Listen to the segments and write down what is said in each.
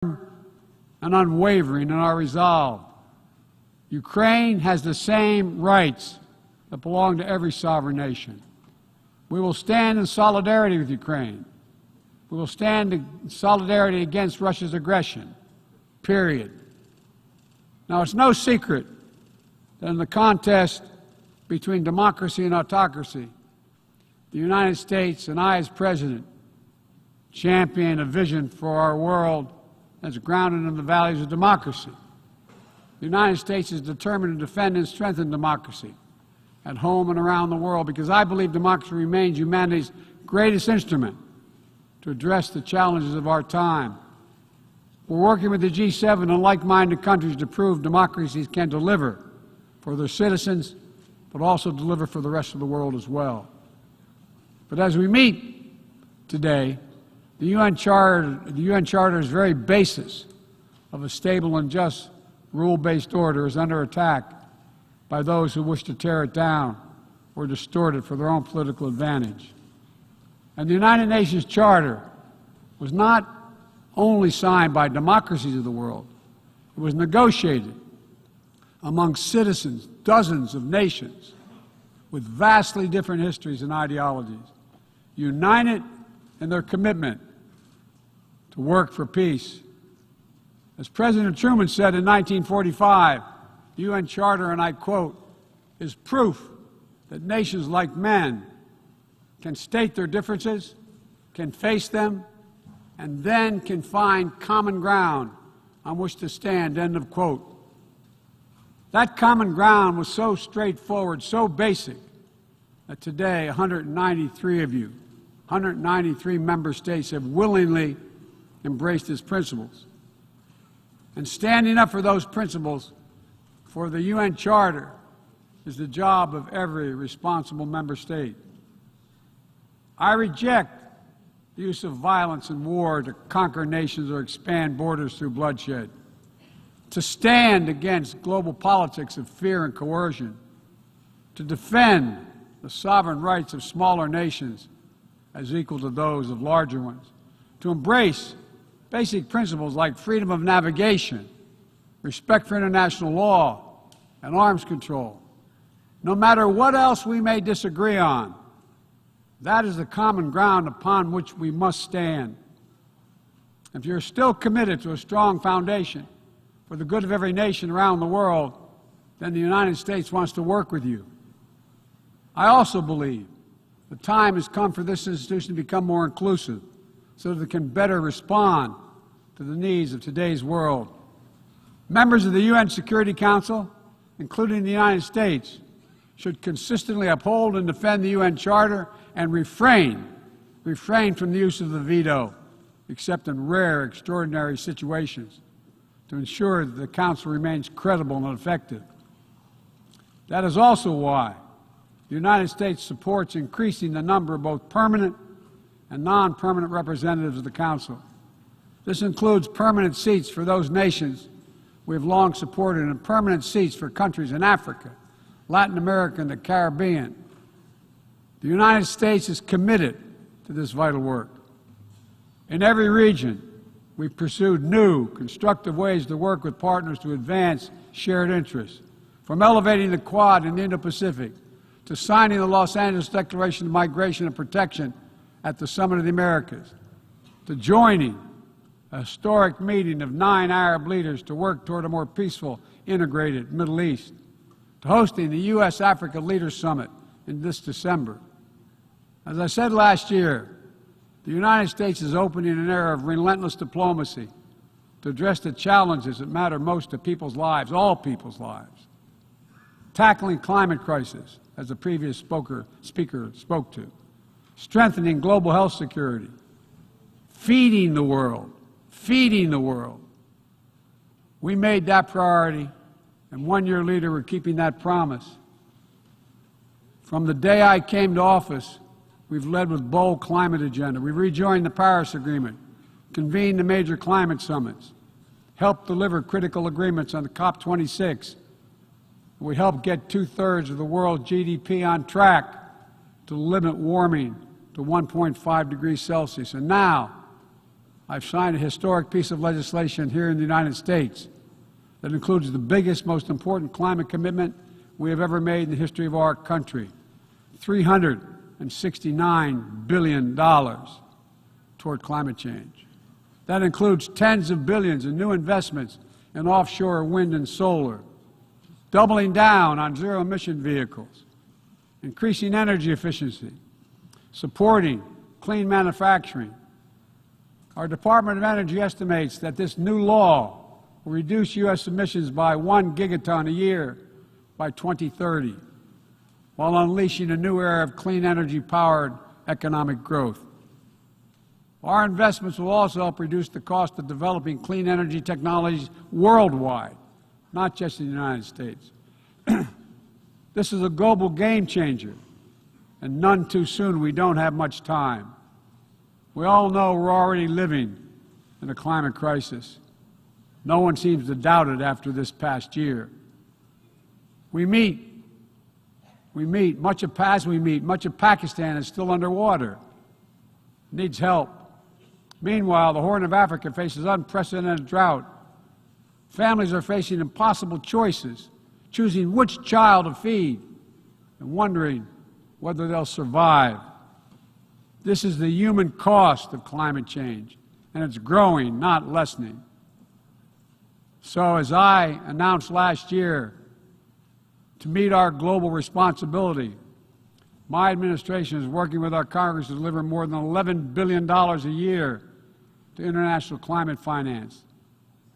and unwavering in our resolve. Ukraine has the same rights that belong to every sovereign nation. We will stand in solidarity with Ukraine. We will stand in solidarity against Russia's aggression, period. Now, it's no secret that in the contest between democracy and autocracy, the United States and I, as President, champion a vision for our world that's grounded in the values of democracy. The United States is determined to defend and strengthen democracy at home and around the world because I believe democracy remains humanity's greatest instrument to address the challenges of our time. We're working with the G7 and like-minded countries to prove democracies can deliver for their citizens, but also deliver for the rest of the world as well. But as we meet today, the UN Charter's very basis of a stable and just rule-based order is under attack by those who wish to tear it down or distort it for their own political advantage. And the United Nations Charter was not only signed by democracies of the world, it was negotiated among citizens, dozens of nations with vastly different histories and ideologies, united in their commitment to work for peace. As President Truman said in 1945, the UN Charter, and I quote, is proof that nations like men can state their differences, can face them, and then can find common ground on which to stand, end of quote. That common ground was so straightforward, so basic, that today 193 of you, 193 member states have willingly embraced its principles. And standing up for those principles for the UN Charter is the job of every responsible member state. I reject the use of violence and war to conquer nations or expand borders through bloodshed, to stand against global politics of fear and coercion, to defend the sovereign rights of smaller nations as equal to those of larger ones, to embrace basic principles like freedom of navigation, respect for international law, and arms control. No matter what else we may disagree on, that is the common ground upon which we must stand. If you're still committed to a strong foundation for the good of every nation around the world, then the United States wants to work with you. I also believe the time has come for this institution to become more inclusive so that it can better respond to the needs of today's world. Members of the UN Security Council, including the United States, should consistently uphold and defend the UN Charter and refrain from the use of the veto, except in rare, extraordinary situations, to ensure that the Council remains credible and effective. That is also why the United States supports increasing the number of both permanent and non-permanent representatives of the Council. This includes permanent seats for those nations we have long supported and permanent seats for countries in Africa, Latin America, and the Caribbean. The United States is committed to this vital work. In every region, we've pursued new, constructive ways to work with partners to advance shared interests, from elevating the Quad in the Indo-Pacific to signing the Los Angeles Declaration of Migration and Protection at the Summit of the Americas, to joining a historic meeting of 9 Arab leaders to work toward a more peaceful, integrated Middle East, to hosting the U.S.-Africa Leaders Summit in this December. As I said last year, the United States is opening an era of relentless diplomacy to address the challenges that matter most to people's lives, all people's lives. Tackling climate crisis, as the previous speaker spoke to, strengthening global health security, feeding the world. We made that priority, and 1 year later we're keeping that promise. From the day I came to office, we've led with bold climate agenda. We've rejoined the Paris Agreement, convened the major climate summits, helped deliver critical agreements on the COP26. We helped get 2/3 of the world's GDP on track to limit warming to 1.5 degrees Celsius. And now, I've signed a historic piece of legislation here in the United States that includes the biggest, most important climate commitment we have ever made in the history of our country, $369 billion toward climate change. That includes tens of billions in new investments in offshore wind and solar, doubling down on zero-emission vehicles, increasing energy efficiency, supporting clean manufacturing. Our Department of Energy estimates that this new law will reduce U.S. emissions by 1 gigaton a year by 2030, while unleashing a new era of clean energy-powered economic growth. Our investments will also help reduce the cost of developing clean energy technologies worldwide, not just in the United States. This is a global game changer, and none too soon. We don't have much time. We all know we're already living in a climate crisis. No one seems to doubt it after this past year. We meet. Much of Pakistan is still underwater, needs help. Meanwhile, the Horn of Africa faces unprecedented drought. Families are facing impossible choices, choosing which child to feed and wondering whether they'll survive. This is the human cost of climate change, and it's growing, not lessening. So, as I announced last year, to meet our global responsibility, my administration is working with our Congress to deliver more than $11 billion a year to international climate finance,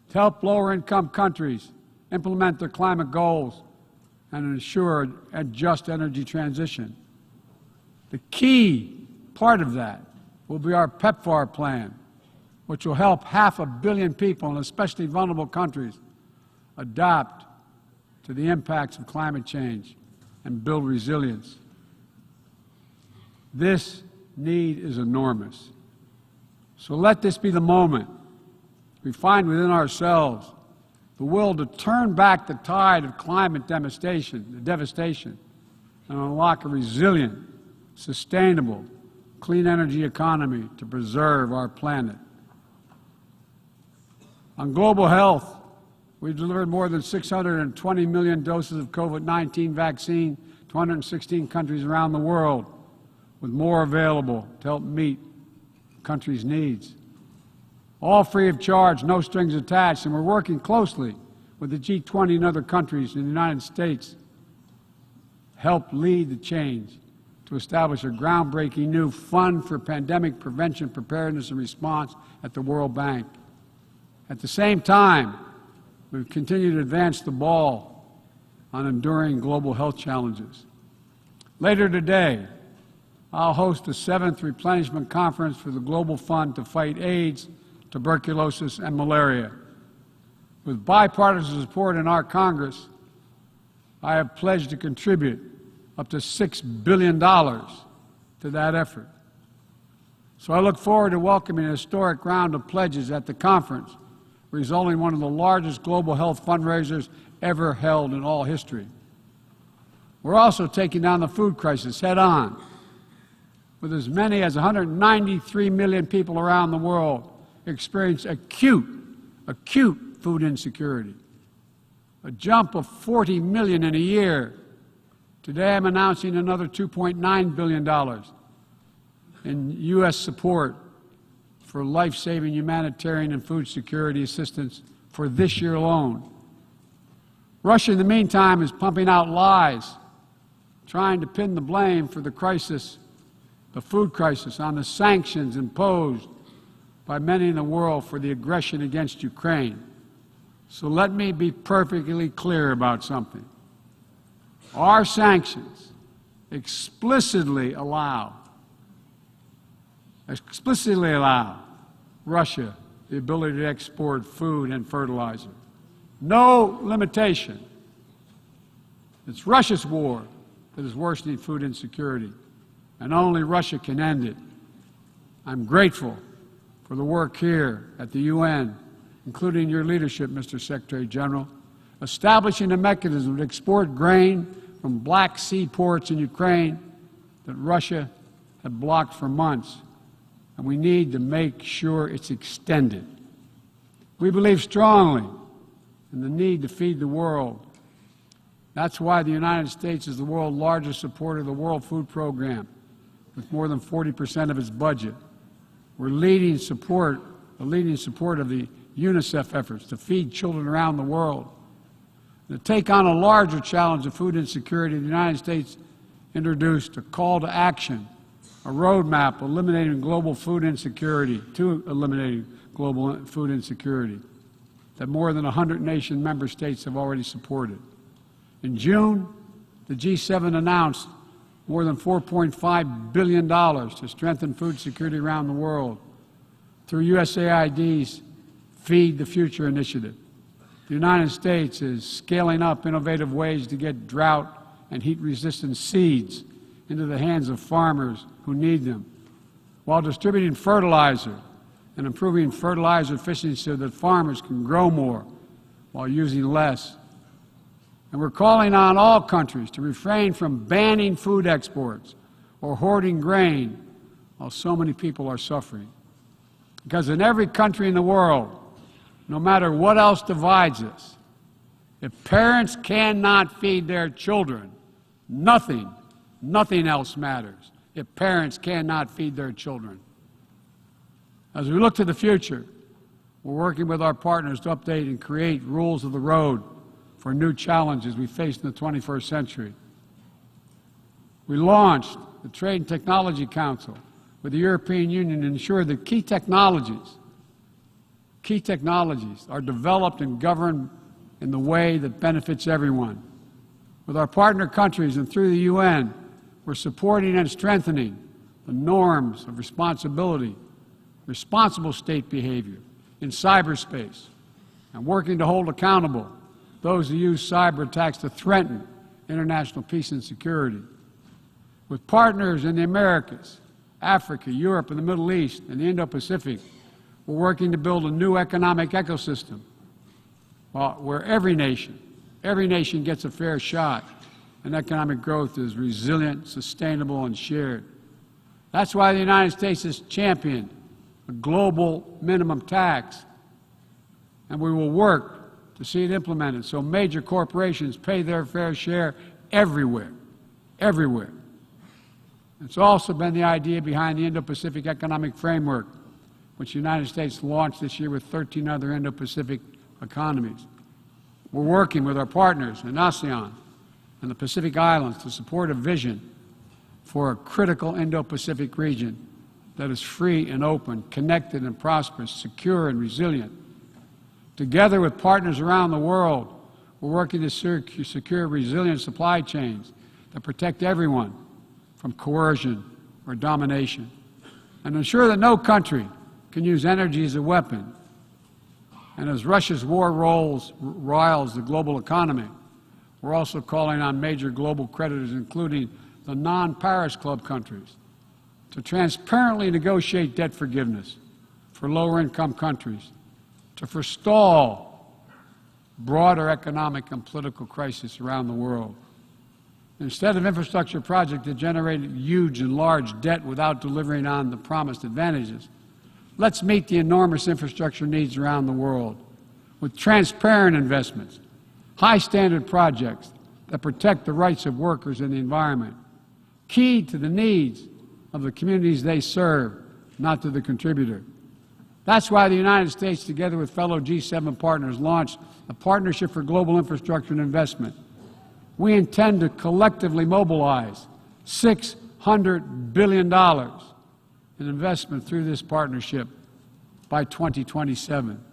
to help lower-income countries implement their climate goals and ensure a just energy transition. The key part of that will be our PEPFAR plan, which will help 500 million people in especially vulnerable countries adapt to the impacts of climate change and build resilience. This need is enormous. So let this be the moment we find within ourselves the will to turn back the tide of climate devastation, and unlock a resilient, sustainable, clean energy economy to preserve our planet. On global health, we've delivered more than 620 million doses of COVID-19 vaccine to 116 countries around the world, with more available to help meet countries' needs. All free of charge, no strings attached, and we're working closely with the G20 and other countries in the United States help lead the change to establish a groundbreaking new fund for pandemic prevention, preparedness, and response at the World Bank. At the same time, we've continued to advance the ball on enduring global health challenges. Later today, I'll host the 7th Replenishment Conference for the Global Fund to fight AIDS, tuberculosis, and malaria. With bipartisan support in our Congress, I have pledged to contribute up to $6 billion to that effort. So I look forward to welcoming a historic round of pledges at the conference, resulting in one of the largest global health fundraisers ever held in all history. We're also taking down the food crisis head-on, with as many as 193 million people around the world experience acute food insecurity, a jump of 40 million in a year. Today I'm announcing another $2.9 billion in U.S. support for life-saving humanitarian and food security assistance for this year alone. Russia, in the meantime, is pumping out lies, trying to pin the blame for the crisis, the food crisis, on the sanctions imposed by many in the world for the aggression against Ukraine. So let me be perfectly clear about something. Our sanctions explicitly allow Russia the ability to export food and fertilizer. No limitation. It's Russia's war that is worsening food insecurity, and only Russia can end it. I'm grateful for the work here at the UN, including your leadership, Mr. Secretary General, establishing a mechanism to export grain from Black Sea ports in Ukraine that Russia had blocked for months. and we need to make sure it's extended. We believe strongly in the need to feed the world. That's why the United States is the world's largest supporter of the World Food Program, with more than 40% of its budget. We're leading support of the UNICEF efforts to feed children around the world. To take on a larger challenge of food insecurity, the United States introduced a call to action, a roadmap eliminating global food insecurity, that more than 100 nation member states have already supported. In June, the G7 announced more than $4.5 billion to strengthen food security around the world through USAID's Feed the Future initiative. The United States is scaling up innovative ways to get drought and heat-resistant seeds into the hands of farmers who need them, while distributing fertilizer and improving fertilizer efficiency so that farmers can grow more while using less. And we're calling on all countries to refrain from banning food exports or hoarding grain while so many people are suffering. Because in every country in the world, no matter what else divides us, if parents cannot feed their children, nothing else matters. If parents cannot feed their children. As we look to the future, we're working with our partners to update and create rules of the road for new challenges we face in the 21st century. We launched the Trade and Technology Council with the European Union to ensure that key technologies are developed and governed in the way that benefits everyone. With our partner countries and through the UN, we're supporting and strengthening the norms of responsibility, responsible state behavior in cyberspace, and working to hold accountable those who use cyber attacks to threaten international peace and security. With partners in the Americas, Africa, Europe, and the Middle East, and the Indo-Pacific, we're working to build a new economic ecosystem where every nation gets a fair shot, and economic growth is resilient, sustainable, and shared. That's why the United States has championed a global minimum tax, and we will work to see it implemented so major corporations pay their fair share everywhere. It's also been the idea behind the Indo-Pacific Economic Framework, which the United States launched this year with 13 other Indo-Pacific economies. We're working with our partners in ASEAN and the Pacific Islands to support a vision for a critical Indo-Pacific region that is free and open, connected and prosperous, secure and resilient. Together with partners around the world, we're working to secure resilient supply chains that protect everyone from coercion or domination, and ensure that no country can use energy as a weapon. And as Russia's war riles the global economy, we're also calling on major global creditors, including the non-Paris Club countries, to transparently negotiate debt forgiveness for lower-income countries, to forestall broader economic and political crisis around the world. Instead of infrastructure projects that generate huge and large debt without delivering on the promised advantages, let's meet the enormous infrastructure needs around the world with transparent investments, high-standard projects that protect the rights of workers and the environment, key to the needs of the communities they serve, not to the contributor. That's why the United States, together with fellow G7 partners, launched a Partnership for Global Infrastructure and Investment. We intend to collectively mobilize $600 billion in investment through this partnership by 2027.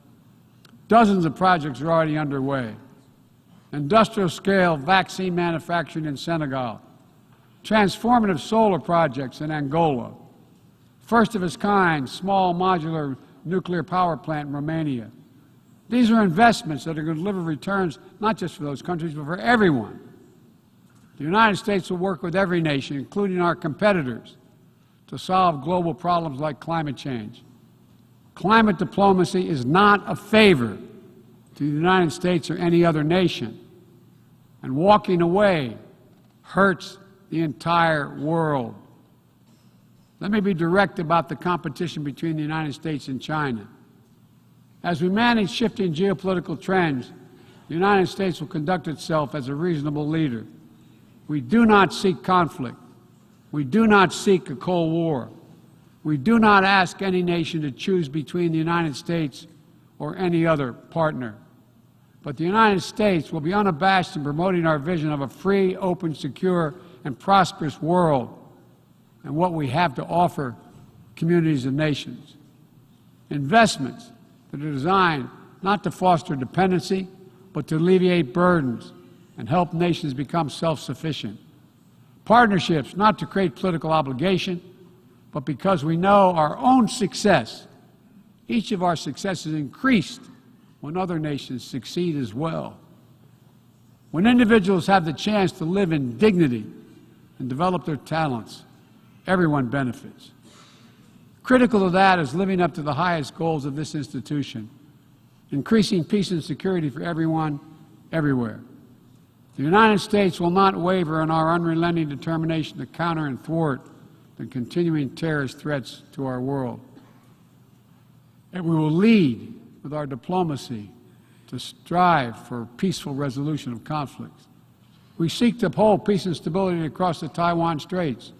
Dozens of projects are already underway. Industrial-scale vaccine manufacturing in Senegal, transformative solar projects in Angola, first-of-its-kind small modular nuclear power plant in Romania. These are investments that are going to deliver returns not just for those countries, but for everyone. The United States will work with every nation, including our competitors, to solve global problems like climate change. Climate diplomacy is not a favor to the United States or any other nation, and walking away hurts the entire world. Let me be direct about the competition between the United States and China. As we manage shifting geopolitical trends, the United States will conduct itself as a reasonable leader. We do not seek conflict. We do not seek a Cold War. We do not ask any nation to choose between the United States or any other partner. But the United States will be unabashed in promoting our vision of a free, open, secure, and prosperous world and what we have to offer communities and nations. Investments that are designed not to foster dependency, but to alleviate burdens and help nations become self-sufficient. Partnerships not to create political obligation, but because we know our own success. Each of our successes increased when other nations succeed as well. When individuals have the chance to live in dignity and develop their talents, everyone benefits. Critical to that is living up to the highest goals of this institution, increasing peace and security for everyone, everywhere. The United States will not waver in our unrelenting determination to counter and thwart the continuing terrorist threats to our world. And we will lead with our diplomacy to strive for peaceful resolution of conflicts. We seek to uphold peace and stability across the Taiwan Straits.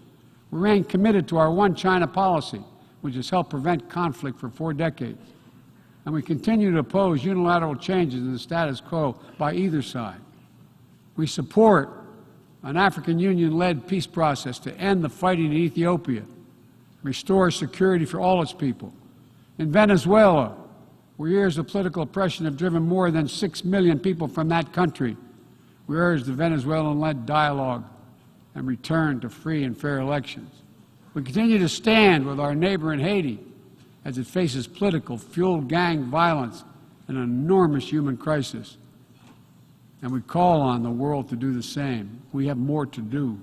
We remain committed to our One China policy, which has helped prevent conflict for 4 decades. And we continue to oppose unilateral changes in the status quo by either side. We support an African Union-led peace process to end the fighting in Ethiopia, restore security for all its people. In Venezuela, where years of political oppression have driven more than 6 million people from that country, we urge the Venezuelan-led dialogue and return to free and fair elections. We continue to stand with our neighbor in Haiti as it faces political, fueled gang violence and an enormous human crisis. And we call on the world to do the same. We have more to do.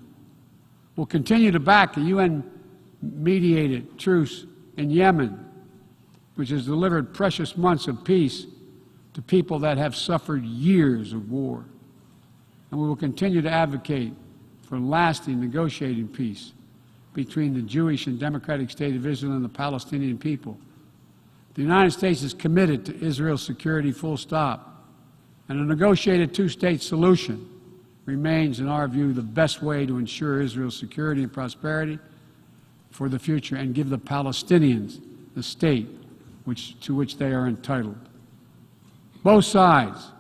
We'll continue to back the UN-mediated truce in Yemen, which has delivered precious months of peace to people that have suffered years of war. And we will continue to advocate for lasting negotiating peace between the Jewish and Democratic State of Israel and the Palestinian people. The United States is committed to Israel's security, full stop. And a negotiated 2-state solution remains, in our view, the best way to ensure Israel's security and prosperity for the future and give the Palestinians the state to which they are entitled. Both sides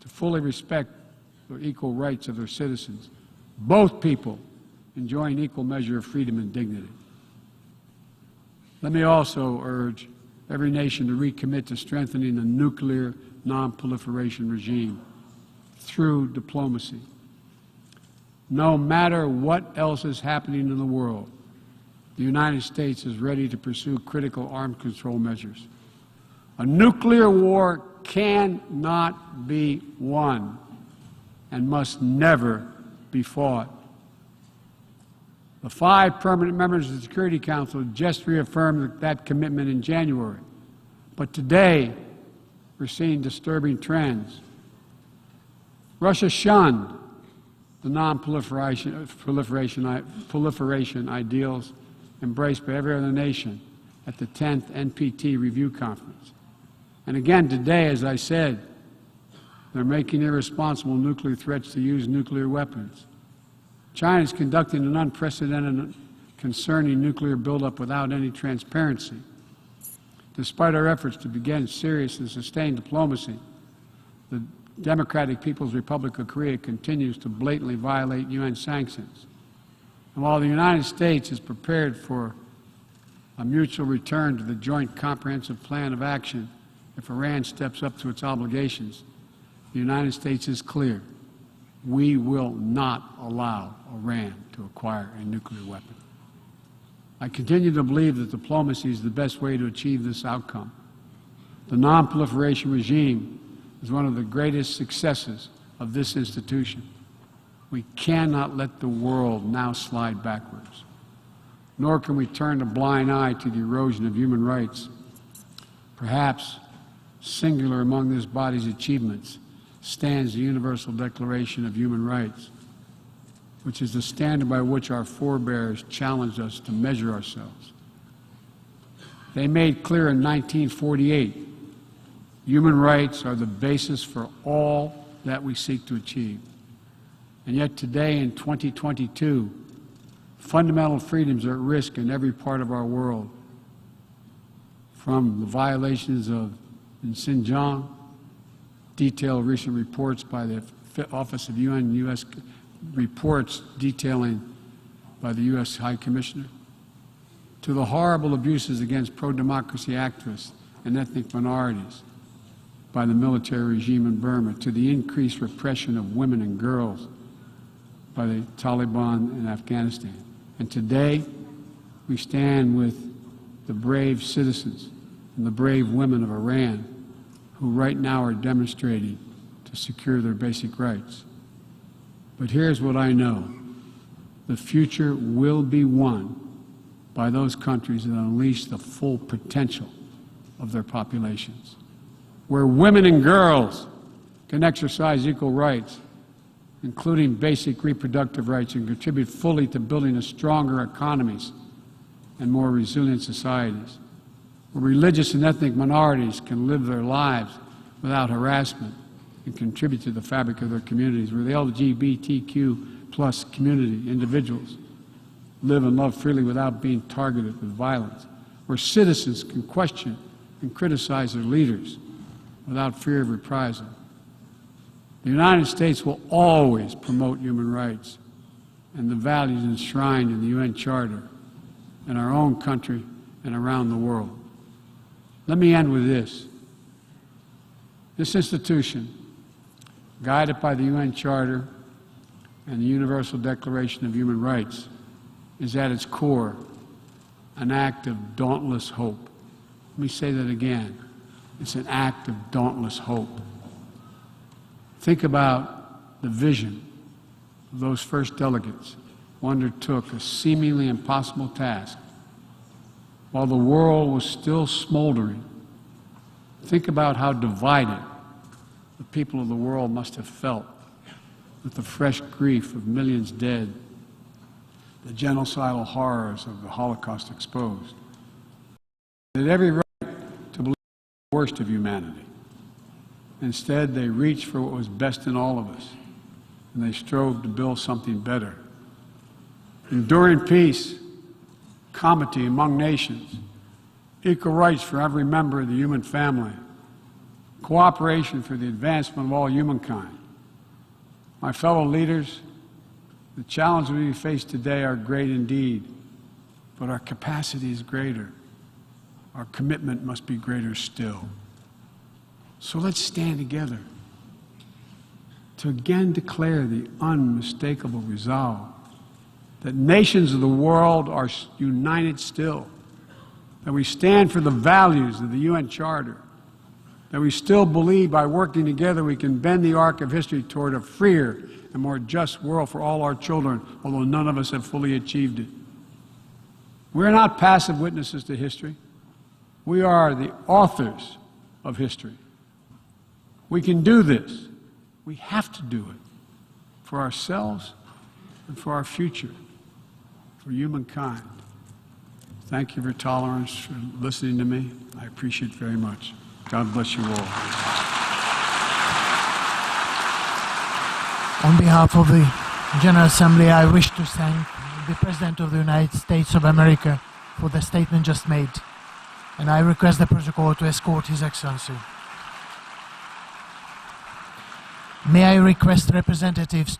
to fully respect the equal rights of their citizens. Both people enjoy an equal measure of freedom and dignity. Let me also urge every nation to recommit to strengthening the nuclear non-proliferation regime through diplomacy. No matter what else is happening in the world, the United States is ready to pursue critical arms control measures. A nuclear war cannot be won and must never be fought. The 5 permanent members of the Security Council just reaffirmed that commitment in January. But today, we're seeing disturbing trends. Russia shunned the non-proliferation ideals embraced by every other nation at the 10th NPT Review Conference. And again today, as I said, they're making irresponsible nuclear threats to use nuclear weapons. China is conducting an unprecedented, concerning nuclear buildup without any transparency. Despite our efforts to begin serious and sustained diplomacy, the Democratic People's Republic of Korea continues to blatantly violate UN sanctions. And while the United States is prepared for a mutual return to the Joint Comprehensive Plan of Action if Iran steps up to its obligations, the United States is clear. We will not allow Iran to acquire a nuclear weapon. I continue to believe that diplomacy is the best way to achieve this outcome. The non-proliferation regime is one of the greatest successes of this institution. We cannot let the world now slide backwards, nor can we turn a blind eye to the erosion of human rights. Perhaps singular among this body's achievements stands the Universal Declaration of Human Rights. which is the standard by which our forebears challenged us to measure ourselves. They made clear in 1948, human rights are the basis for all that we seek to achieve. And yet today, in 2022, fundamental freedoms are at risk in every part of our world, from the violations in Xinjiang, detailed recent reports by the Office of U.S. reports detailing by the U.S. High Commissioner, to the horrible abuses against pro-democracy activists and ethnic minorities by the military regime in Burma, to the increased repression of women and girls by the Taliban in Afghanistan. And today, we stand with the brave citizens and the brave women of Iran who right now are demonstrating to secure their basic rights. But here's what I know. The future will be won by those countries that unleash the full potential of their populations, where women and girls can exercise equal rights, including basic reproductive rights, and contribute fully to building a stronger economies and more resilient societies, where religious and ethnic minorities can live their lives without harassment and contribute to the fabric of their communities, where the LGBTQ plus community, individuals, live and love freely without being targeted with violence, where citizens can question and criticize their leaders without fear of reprisal. The United States will always promote human rights and the values enshrined in the UN Charter in our own country and around the world. Let me end with this. This institution, guided by the UN Charter and the Universal Declaration of Human Rights, is at its core an act of dauntless hope. Let me say that again. It's an act of dauntless hope. Think about the vision of those first delegates who undertook a seemingly impossible task while the world was still smoldering. Think about how divided the people of the world must have felt with the fresh grief of millions dead, the genocidal horrors of the Holocaust exposed. They had every right to believe the worst of humanity. Instead, they reached for what was best in all of us, and they strove to build something better. Enduring peace, comity among nations, equal rights for every member of the human family, cooperation for the advancement of all humankind. My fellow leaders, the challenges we face today are great indeed, but our capacity is greater. Our commitment must be greater still. So let's stand together to again declare the unmistakable resolve that nations of the world are united still, that we stand for the values of the UN Charter, that we still believe by working together we can bend the arc of history toward a freer and more just world for all our children, although none of us have fully achieved it. We're not passive witnesses to history. We are the authors of history. We can do this. We have to do it for ourselves and for our future, for humankind. Thank you for your tolerance, for listening to me. I appreciate it very much. God bless you all. On behalf of the General Assembly, I wish to thank the President of the United States of America for the statement just made, and I request the protocol to escort His Excellency. May I request representatives